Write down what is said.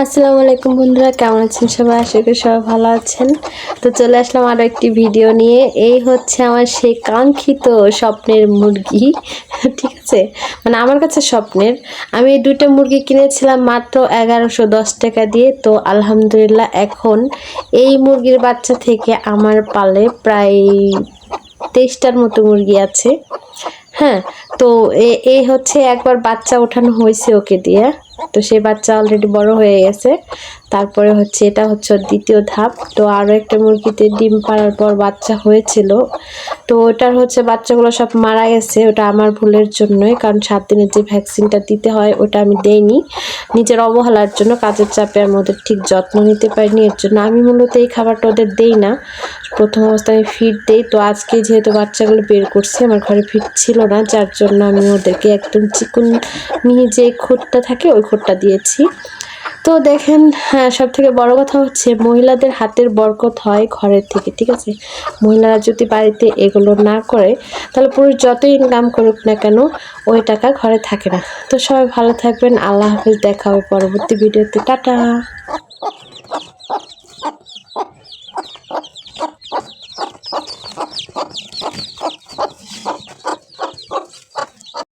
আসসালামু আলাইকুম বন্ধুরা, কেমন আছেন সবাই? আশা করি সবাই ভালো আছেন। তো চলে আসলাম আরও একটি ভিডিও নিয়ে। এই হচ্ছে আমার সেই কাঙ্ক্ষিত স্বপ্নের মুরগি। ঠিক আছে, মানে আমার কাছে স্বপ্নের। আমি এই দুইটা মুরগি কিনেছিলাম মাত্র 1110 টাকা দিয়ে। তো আলহামদুলিল্লাহ এখন এই মুরগির বাচ্চা থেকে আমার পালে প্রায় 23টার মতো মুরগি আছে। হ্যাঁ, তো এই হচ্ছে একবার বাচ্চা ওঠানো হয়েছে ওকে দিয়ে। তো সেই বাচ্চা অলরেডি বড় হয়ে গেছে। তারপরে হচ্ছে এটা হচ্ছে দ্বিতীয় ধাপ। তো আরও একটা মুরগিতে ডিম পাড়ার পর বাচ্চা হয়েছিল। তো ওটার হচ্ছে বাচ্চাগুলো সব মারা গেছে। ওটা আমার ভুলের জন্যই, কারণ 7 দিনের যে ভ্যাকসিনটা দিতে হয় ওটা আমি দেইনি, নিজের অবহেলার জন্য, কাজের চাপে আমি ওদের ঠিক যত্ন নিতে পারিনি। এর জন্য আমি মূলত এই খাবারটা ওদের দেই না। প্রথম অবস্থায় আমি ফিড দেই। তো আজকে যেহেতু বাচ্চাগুলো বের করছে, আমার ঘরে ফিড ছিল না, যার জন্য আমি ওদেরকে একদম চিকন মিহি যে খোরটা থাকে ওই খোরটা দিয়েছি। তো দেখেন, হ্যাঁ, সব থেকে বড় কথা হচ্ছে মহিলাদের হাতের বরকত হয় ঘরের থেকে। ঠিক আছে, মহিলারা যদি বাড়িতে এগুলো না করে তাহলে পুরুষ যতই ইনকাম করুক না কেন ওই টাকা ঘরে থাকে না। তো সবাই ভালো থাকবেন, আল্লাহ হাফেজ, দেখা হবে পরবর্তী ভিডিওতে, টাটা।